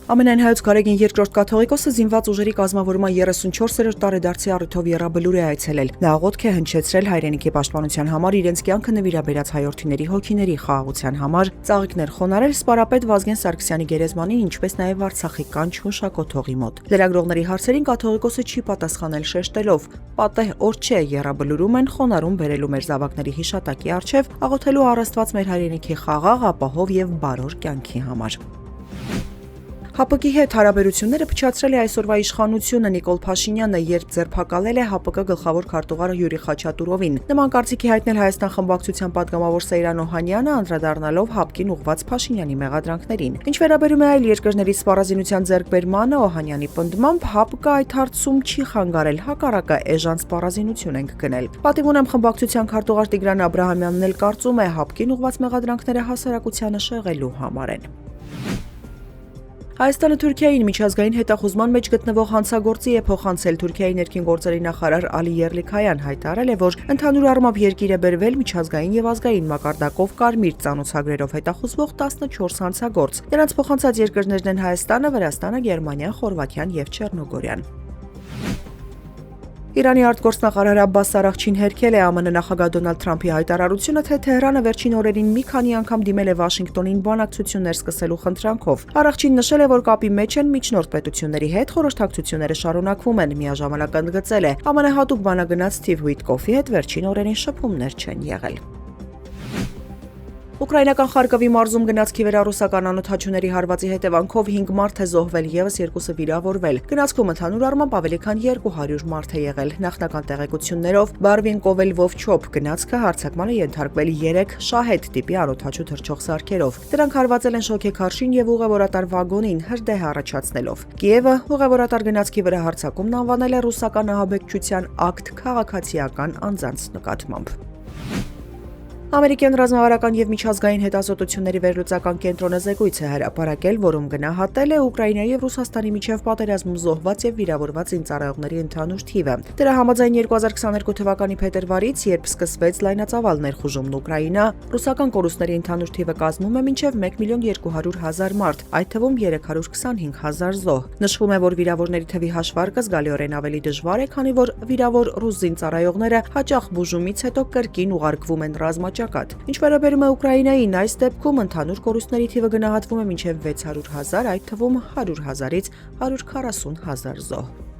Ամենայն հայոց Գարեգին երկրորդ կաթողիկոսը զինված ուժերի կազմավորման 34-րդ տարեդարձի առիթով Եռաբլուր է այցելել։ Նա աղոթք է հնչեցրել հայրենիքի պաշտպանության համար իրենց կյանքը նվիրաբերած հայրենիքների հոգիների խաղաղության համար, ծաղիկներ խոնարհել սպարապետ Վազգեն Սարգսյանի գերեզմանին, ինչպես նաև Արցախի կանչ հուշակոթողի մոտ։ Լրագրողների հարցերին կաթողիկոսը չի պատասխանել շեշտելով. «Պատեհ օր չէ, Եռաբլուրում են խոնարհում բերելու մեր զավակների հիշատակի առջև, աղոթելու առ Աստված մեր հայրենիքի խաղաղ, ապահով եւ բարոր կյանքի համար»։ ՀԱՊԿ-ի հետ հարաբերությունները փչացրել է այսօրվա իշխանությունը Նիկոլ Փաշինյանը, երբ ձերբակալել է ՀԱՊԿ գլխավոր քարտուղարը Յուրի Խաչատուրովին։ Նման կարծիքի հայտնել Հայաստան խմբակցության պատգամավոր Սեյրան Օհանյանը, անդրադառնալով ՀԱՊԿ-ին ուղղված Փաշինյանի մեղադրանքներին։ Ինչ վերաբերում է այլ երկրների սպառազինության ձեռքբերմանը, Օհանյանի պնդմամբ ՀԱՊԿ-ը այդ հարցում չի խանգարել, հակառակը էժան սպառազինություն ենք գնել։ Պատիվ ունեմ խմբակցության քարտուղար Տիգրան Աբրահամյանն էլ կարծում է, ՀԱՊԿ-ին ուղղված մեղադրանքները հասարակությանը շեղելու համար են։ Հայաստանը Թուրքիային միջազգային հետախուզման մեջ գտնվող հանցագործի է փոխանցել Թուրքիայի ներքին գործերի նախարար Ալի Եռլիքայան հայտարարել է, որ ընդհանուր առմամբ երկիր է բերվել միջազգային եւ ազգային մակարդակով կարմիր ծանոթագրերով հետախուզվող 14 հանցագործ։ Նրանց փոխանցած երկրներն են Հայաստանը, Վրաստանը, Գերմանիան, Խորվաթիան եւ Չեռնոգորիան։ Իրանի արտգործնախարար Աբբաս Արաղչին հերքել է ԱՄՆ նախագահ Դոնալդ Թրամփի հայտարարությունը, թե Թեհրանը վերջին օրերին մի քանի անգամ դիմել է Վաշինգտոնին բանակցություններ սկսելու խնդրանքով։ Արաղչին նշել է, որ կապի մեջ են միջնորդ պետությունների հետ, խորհրդակցությունները շարունակվում են, միաժամանակ ընդգծել է, ԱՄՆ հատուկ բանագնաց Սթիվ Ուիտկոֆի հետ վերջին օրերին շփումներ չեն եղել։ Ուկրաինական Խարկովի մարզում գնացքի վրա ռուսական անօդաչուների հարվածի հետևանքով 5 մարդ է զոհվել, եւս 2-ը վիրավորվել։ Գնացքում ընդհանուր առմամբ ավելի քան 200 մարդ է եղել։ Նախնական տեղեկություններով Բարվին Կովել-Վովչոփ գնացքը հարձակման է ենթարկվել 3 շահեդ տիպի անօդաչու թռչող սարքերով։ Դրանք հարվածել են շոգեքարշին եւ ուղևորատար վագոնին, հրդեհ առաջացնելով։ Կիևը ուղևորատար գնացքի վրա հարձակումն անվանել է ռուսական ահաբեկչության ակտ քաղաքացիական անձանց նկատմամբ։ Ամերիկյան ռազմավարական եւ միջազգային հետազոտությունների վերլուծական կենտրոնը զեկույց է հրապարակել, որում գնահատել է Ուկրաինայի եւ Ռուսաստանի միջև պատերազմում զոհված եւ վիրավորված զինծառայողների ընդհանուր թիվը։ Դրա համաձայն 2022 թվականի փետրվարից, երբ սկսվեց լայնածավալ ներխուժումն Ուկրաինա, ռուսական կորուստների ընդհանուր թիվը կազմում է մինչև 1.200.000 մարդ, այդ թվում 325.000 զոհ։ Նշվում է, որ վիրավորների թվի հաշվարկը զգալիորեն ավելի դժվար է, քանի որ վիրավոր ռուս զինծառայողները հաճախ բուժումից հետո կրկին ուղարկվում են ռազմաճակատ։ Ինչ վերաբերում է Ուկրաինային, այս դեպքում ընդհանուր կորուստների թիվը գնահատվում է մինչև 600.000, այդ թվում 100.000-ից 140.000 զոհ։